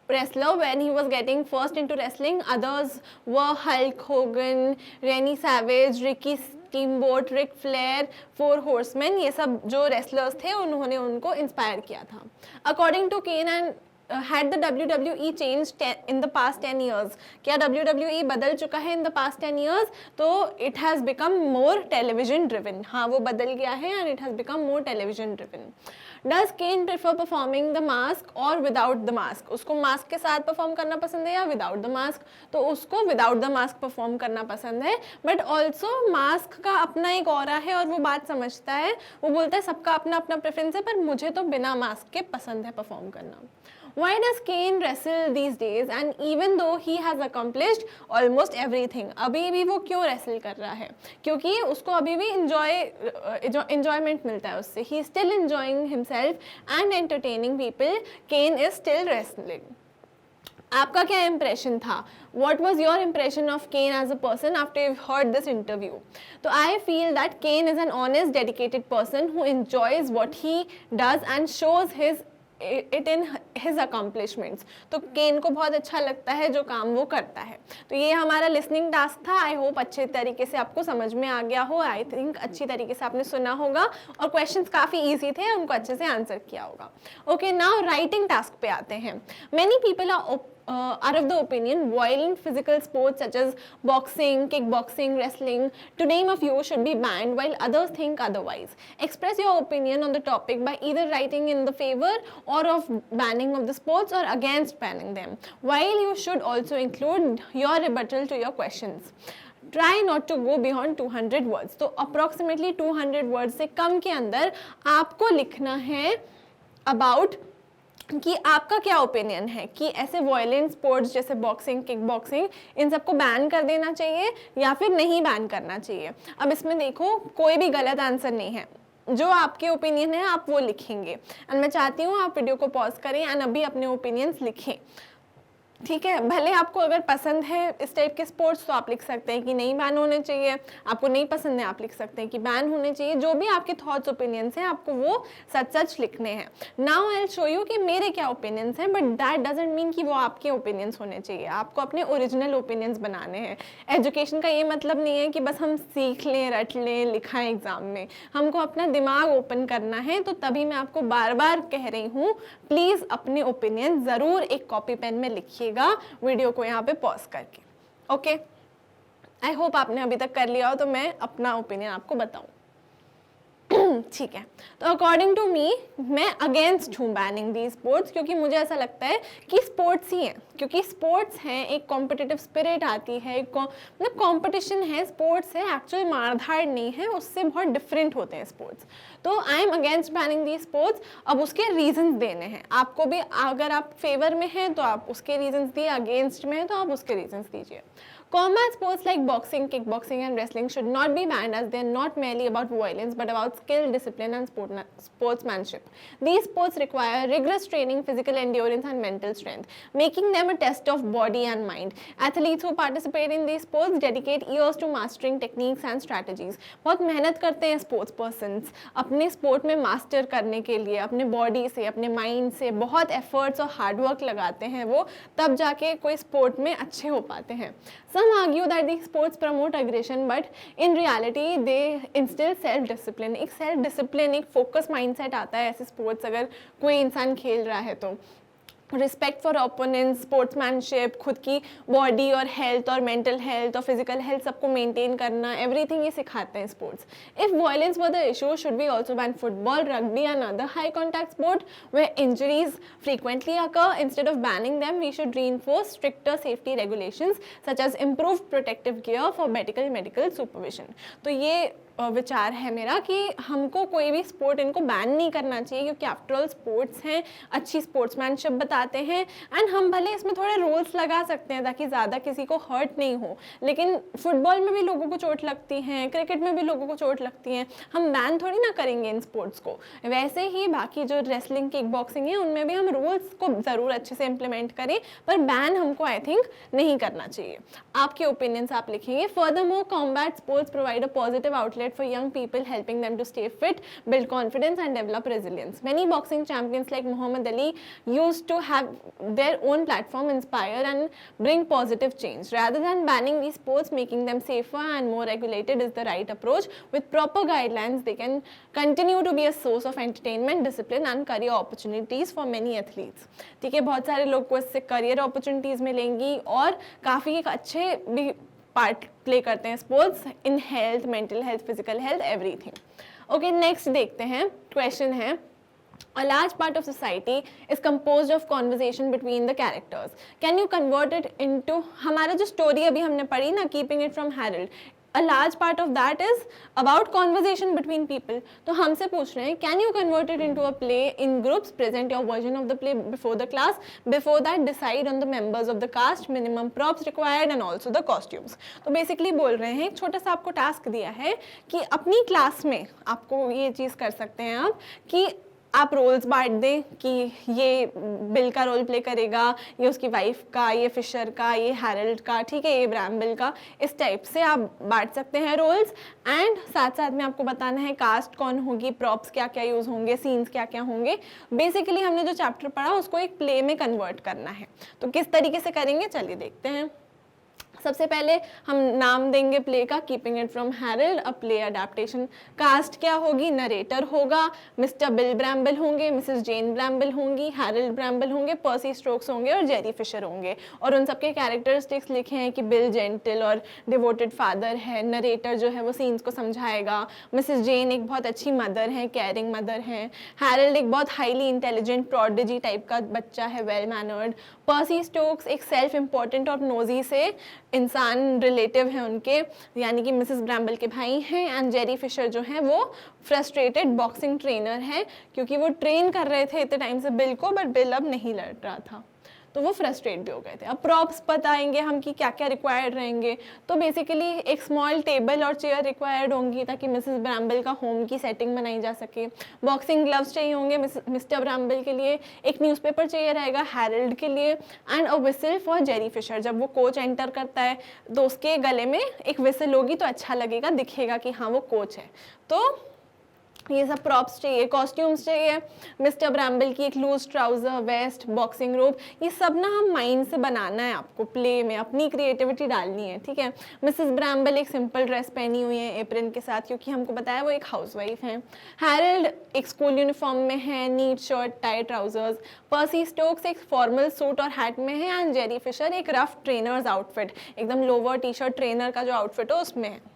A: wrestler when he was getting first into wrestling. Others were Hulk Hogan, Randy Savage, Ricky Steamboat, Ric Flair, Four Horsemen. ये सब जो wrestlers थे उन्होंने उनको इंस्पायर किया था. According to Kane, and had the WWE changed in the past 10 years? क्या WWE बदल चुका है in the past 10 years? तो it has become more television driven. हाँ वो बदल गया है and it has become more television driven. Does Kane prefer performing the mask or without the mask? उसको mask के साथ perform करना पसंद है या without the mask? तो उसको without the mask perform करना पसंद है, but also mask का अपना एक aura है और वो बात समझता है. वो बोलता है सबका अपना अपना preference है, पर मुझे तो बिना mask के पसंद है perform करना. Why does Kane wrestle these days, and even though he has accomplished almost everything, अभी भी वो क्यों wrestle कर रहा है? क्योंकि उसको अभी भी enjoyment मिलता है उससे. He is still enjoying himself and entertaining people. Kane is still wrestling. आपका क्या impression था? What was your impression of Kane as a person after you've heard this interview? So I feel that Kane is an honest, dedicated person who enjoys what he does and shows his it in his accomplishments. तो केन को बहुत अच्छा लगता है जो काम वो करता है. तो ये हमारा लिसनिंग टास्क था. आई होप अच्छे तरीके से आपको समझ में आ गया हो. आई थिंक अच्छी तरीके से आपने सुना होगा और क्वेश्चंस काफ़ी ईजी थे, उनको अच्छे से आंसर किया होगा. ओके, नाउ राइटिंग टास्क पे आते हैं. Many people are of the opinion violent physical sports such as boxing, kickboxing, wrestling, to name a few, should be banned, while others think otherwise. Express your opinion on the topic by either writing in the favor or of banning of the sports or against banning them, while you should also include your rebuttal to your questions. Try not to go beyond 200 words. तो approximately 200 words से कम के अंदर आपको लिखना है about कि आपका क्या ओपिनियन है कि ऐसे वॉयलेंट स्पोर्ट्स जैसे बॉक्सिंग, किक बॉक्सिंग, इन सबको बैन कर देना चाहिए या फिर नहीं बैन करना चाहिए. अब इसमें देखो कोई भी गलत आंसर नहीं है, जो आपके ओपिनियन है आप वो लिखेंगे. एंड मैं चाहती हूँ आप वीडियो को पॉज करें एंड अभी अपने ओपिनियंस लिखें. ठीक है, भले आपको अगर पसंद है इस टाइप के स्पोर्ट्स तो आप लिख सकते हैं कि नहीं बैन होने चाहिए, आपको नहीं पसंद है आप लिख सकते हैं कि बैन होने चाहिए. जो भी आपके थॉट्स ओपिनियंस हैं आपको वो सच सच लिखने हैं. Now I will show you कि मेरे क्या ओपिनियंस हैं, बट दैट डजंट मीन कि वो आपके ओपिनियंस होने चाहिए. आपको अपने ओरिजिनल ओपिनियंस बनाने हैं. एजुकेशन का ये मतलब नहीं है कि बस हम सीख लें, रट लें, लिखाएं एग्जाम में. हमको अपना दिमाग ओपन करना है. तो तभी मैं आपको बार बार कह रही हूँ, प्लीज़ अपने ओपिनियन ज़रूर एक कॉपी पेन में लिखिएगा वीडियो को यहाँ पे पॉज करके. ओके, आई होप आपने अभी तक कर लिया हो तो मैं अपना ओपिनियन आपको बताऊं. ठीक है, तो अकॉर्डिंग टू मी मैं अगेंस्ट हूँ बैनिंग दी स्पोर्ट्स, क्योंकि मुझे ऐसा लगता है कि स्पोर्ट्स ही हैं. क्योंकि स्पोर्ट्स हैं, एक कॉम्पिटिटिव स्पिरिट आती है, मतलब कॉम्पिटिशन है, स्पोर्ट्स है, एक्चुअल मारधाड़ नहीं है, उससे बहुत डिफरेंट होते हैं स्पोर्ट्स. तो I am against banning the sports. अब उसके रीजंस देने हैं आपको भी. अगर आप फेवर में हैं तो आप उसके रीजंस दिए, अगेंस्ट में हैं तो आप उसके रीजंस दीजिए. Combat sports like boxing, kickboxing and wrestling should not be banned as they are not merely about violence but about skill, discipline and sportsmanship. These sports require rigorous training, physical endurance and mental strength, making them a test of body and mind. Athletes who participate in these sports dedicate years to mastering techniques and strategies. बहुत मेहनत करते हैं sports persons अपने sport में master करने के लिए, अपने बॉडी से, अपने माइंड से बहुत एफर्ट्स और हार्डवर्क लगाते हैं वो, तब जाके कोई स्पोर्ट में अच्छे हो पाते हैं. Some argue that these sports promote aggression, but in reality they instill self-discipline. एक self-discipline, एक focus mindset आता है ऐसे sports अगर कोई इंसान खेल रहा है तो. रिस्पेक्ट फॉर ओपोनेंट्स, स्पोर्ट्समैनशिप, खुद की बॉडी और हेल्थ और मेंटल हेल्थ और फिजिकल हेल्थ सबको मेंटेन करना, एवरीथिंग ये सिखाते हैं sports. If violence were the issue should be also ban football, rugby and other high contact sport where injuries frequently occur. Instead of banning them, we should reinforce stricter safety regulations such as improved protective gear for medical supervision. तो ये विचार है मेरा कि हमको कोई भी sport इनको बैन नहीं करना चाहिए, क्योंकि आफ्टरऑल स्पोर्ट्स हैं, अच्छी स्पोर्ट्समैनशिप बताते हैं. एंड हम भले इसमें थोड़े रूल्स लगा सकते हैं ताकि ज़्यादा किसी को हर्ट नहीं हो, लेकिन फुटबॉल में भी लोगों को चोट लगती है, क्रिकेट में भी लोगों को चोट लगती है. हम बैन थोड़ी ना करेंगे इन स्पोर्ट्स को. वैसे ही बाकी जो रेसलिंग, किक बॉक्सिंग है, उनमें भी हम रूल्स को ज़रूर अच्छे से इम्प्लीमेंट करें, पर बैन हमको आई थिंक नहीं करना चाहिए. आपके ओपिनियंस आप लिखेंगे. Furthermore, combat sports provide a positive outlet for young people, helping them to stay fit, build confidence and develop resilience. Many boxing champions like Muhammad Ali used to have their own platform, inspire and bring positive change. Rather than banning these sports, making them safer and more regulated is the right approach. With proper guidelines, they can continue to be a source of entertainment, discipline and career opportunities for many athletes. ठीक है, बहुत सारे लोग को इससे career opportunities मिलेंगी और काफ़ी अच्छे भी पार्ट प्ले करते हैं sports in health, mental health, physical health, everything. Okay, next देखते हैं. क्वेश्चन है, A large part of society is composed of conversation between the characters. Can you convert it into, हमारा जो स्टोरी अभी हमने पढ़ी ना, Keeping It From Harold, a large part of that is about conversation between people. तो हमसे पूछ रहे हैं, can you convert it into a play in groups, present your version of the play before the class, before that decide on the members of the cast, minimum props required and also the costumes. तो basically बोल रहे हैं, एक छोटा सा आपको task दिया है कि अपनी क्लास में आपको ये चीज़ कर सकते हैं आप कि आप रोल्स बांट दें कि ये बिल का रोल प्ले करेगा, ये उसकी वाइफ का, ये फिशर का, ये हैरल्ड का, ठीक है, ये ब्रैम्बल का, इस टाइप से आप बांट सकते हैं रोल्स। एंड साथ साथ में आपको बताना है कास्ट कौन होगी, प्रॉप्स क्या क्या यूज़ होंगे, सीन्स क्या क्या होंगे। बेसिकली हमने जो चैप्टर पढ़ा उसको एक प्ले में कन्वर्ट करना है। तो किस तरीके से करेंगे चलिए देखते हैं। सबसे पहले हम नाम देंगे प्ले का, keeping it from Harold, a play adaptation. Cast क्या होगी, नरेटर होगा, मिस्टर बिल ब्रैम्बल होंगे, मिसेस जेन ब्रैम्बल होंगी, हैरल्ड ब्रैम्बल होंगे, पर्सी स्टोक्स होंगे और जेरी फिशर होंगे। और उन सबके कैरेक्टरिस्टिक्स लिखे हैं कि बिल जेंटल और डिवोटेड फादर है, नरेटर जो है वो सीन्स को समझाएगा, मिसेस जेन एक बहुत अच्छी मदर है, केयरिंग मदर है, हैरल्ड एक बहुत हाईली इंटेलिजेंट प्रोडिजी टाइप का बच्चा है, वेल मैनर्ड, पर्सी स्टोक्स एक सेल्फ इम्पॉर्टेंट और नोजी से इंसान रिलेटिव है उनके, यानी कि मिसेस ब्रैम्बल के भाई हैं। एंड जेरी फिशर जो है वो फ्रस्ट्रेटेड बॉक्सिंग ट्रेनर है, क्योंकि वो ट्रेन कर रहे थे इतने टाइम से बिल को, बट बिल अब नहीं लड़ रहा था तो वो फ्रस्ट्रेट भी हो गए थे। अब प्रॉप्स बताएंगे हम कि क्या क्या रिक्वायर्ड रहेंगे। तो बेसिकली एक स्मॉल टेबल और चेयर रिक्वायर्ड होंगी ताकि मिसेस ब्रैम्बल का होम की सेटिंग बनाई जा सके। बॉक्सिंग ग्लव्स चाहिए होंगे मिस्टर ब्रैम्बल के लिए, एक न्यूज़पेपर चाहिए रहेगा हैरल्ड के लिए, and a whistle for Jerry Fisher. जब वो कोच एंटर करता है तो उसके गले में एक विसल होगी तो अच्छा लगेगा, दिखेगा कि हाँ वो कोच है। तो ये सब प्रॉप्स चाहिए, कॉस्ट्यूम्स चाहिए, मिस्टर ब्रैम्बल की एक लूज ट्राउज़र, वेस्ट, बॉक्सिंग रोब, ये सब ना हम माइंड से बनाना है, आपको प्ले में अपनी क्रिएटिविटी डालनी है, ठीक है। मिसेस ब्रैम्बल एक सिंपल ड्रेस पहनी हुई है एप्रन के साथ, क्योंकि हमको बताया वो एक हाउसवाइफ हैं। हैरल्ड एक स्कूल यूनिफॉर्म में है, नीट शर्ट, टाई ट्राउजर्स। पर्सी स्टोक्स एक फॉर्मल सूट और हैट में है, एंड जेरी फिशर एक रफ ट्रेनर्स आउटफिट, एकदम लोवर टी शर्ट ट्रेनर का जो आउटफिट हो उसमें है।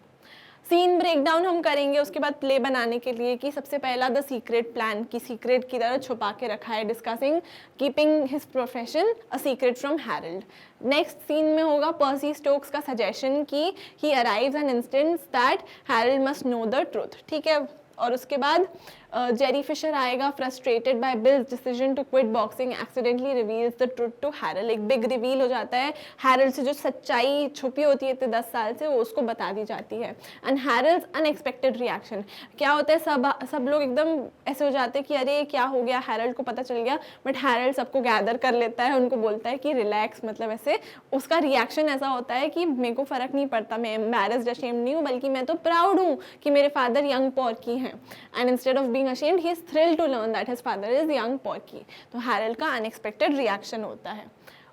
A: सीन ब्रेकडाउन हम करेंगे उसके बाद प्ले बनाने के लिए कि सबसे पहला द सीक्रेट प्लान, की सीक्रेट की तरह छुपा के रखा है, discussing keeping his profession a secret from Harold. Next scene में होगा पर्सी स्टोक्स का सजेशन कि he arrives an instance that Harold must know the truth, ठीक है। और उसके बाद जेरी फिशर आएगा, frustrated by Bill's decision to quit boxing accidentally reveals the truth to Harold. एक बिग रिवील हो जाता है, हैरल्ड से जो सच्चाई छुपी होती है इतने 10 साल से वो उसको बता दी जाती है। एंड हैरल्ड्स अनएक्सपेक्टेड रिएक्शन, क्या होता है सब लोग एकदम ऐसे हो जाते हैं कि अरे क्या हो गया, हैरल्ड को पता चल गया, बट हैरल्ड सबको गैदर कर लेता है, उनको बोलता है कि रिलैक्स, मतलब ऐसे उसका रिएक्शन ऐसा होता है कि मेरे को फ़र्क नहीं पड़ता, मैं एम्बैरेस्ड अशेम्ड नहीं हूँ, बल्कि मैं तो प्राउड हूँ कि मेरे फादर यंग पॉर्की हैं। And instead of being ashamed, he is thrilled to learn that his father is young Porky. तो हैरल्ड का अनएक्सपेक्टेड रिएक्शन होता है।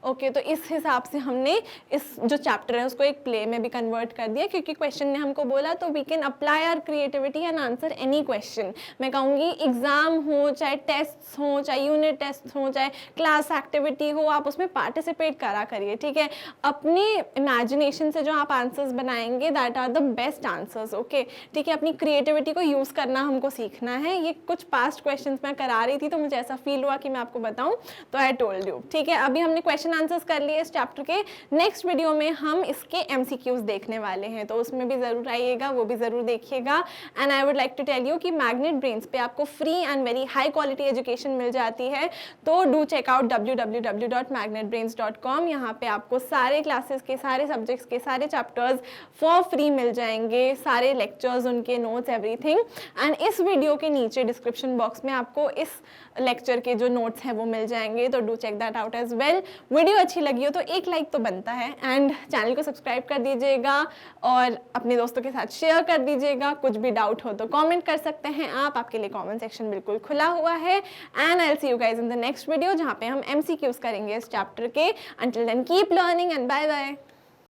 A: ओके तो इस हिसाब से हमने इस जो चैप्टर है उसको एक प्ले में भी कन्वर्ट कर दिया, क्योंकि क्वेश्चन ने हमको बोला तो we can apply our creativity and answer any question. मैं कहूँगी एग्जाम हो, चाहे टेस्ट हो, चाहे यूनिट टेस्ट हो, चाहे क्लास एक्टिविटी हो, आप उसमें पार्टिसिपेट करा करिए, ठीक है। अपनी इमेजिनेशन से जो आप आंसर्स बनाएंगे that are the best answers, okay, ठीक है। अपनी क्रिएटिविटी को यूज़ करना हमको सीखना है। ये कुछ पास्ट क्वेश्चन मैं करा रही थी तो मुझे ऐसा फील हुआ कि मैं आपको बताऊँ, तो आई टोल्ड यू, ठीक है। अभी हमने क्वेश्चन आंसर्स कर लिए इस चैप्टर के। नेक्स्ट वीडियो में हम इसके एमसीक्यूज देखने वाले हैं, तो उसमें भी जरूर आइएगा, वो भी जरूर देखिएगा। And I would like to tell you कि मैग्नेट ब्रेन्स पे आपको free and very high quality education मिल जाती है, तो डू चेक आउट www.magnetbrains.com। यहाँ पे आपको सारे क्लासेस के, सारे सब्जेक्ट्स के, सारे चैप्टर्स फॉर फ्री मिल जाएंगे, सारे लेक्चर्स, उनके नोट्स, एवरीथिंग। एंड इस वीडियो के नीचे डिस्क्रिप्शन बॉक्स में आपको इस लेक्चर के जो नोट्स हैं वो मिल जाएंगे, तो do check that out as well. Video अच्छी लगी हो तो एक लाइक तो बनता है, एंड चैनल को सब्सक्राइब कर दीजिएगा और अपने दोस्तों के साथ शेयर कर दीजिएगा। कुछ भी डाउट हो तो कमेंट कर सकते हैं आप, आपके लिए कमेंट सेक्शन बिल्कुल खुला हुआ है। And I will see you guys in the next video, जहाँ पे हम एमसीक्यूज करेंगे इस चैप्टर के। Until then keep learning and bye bye.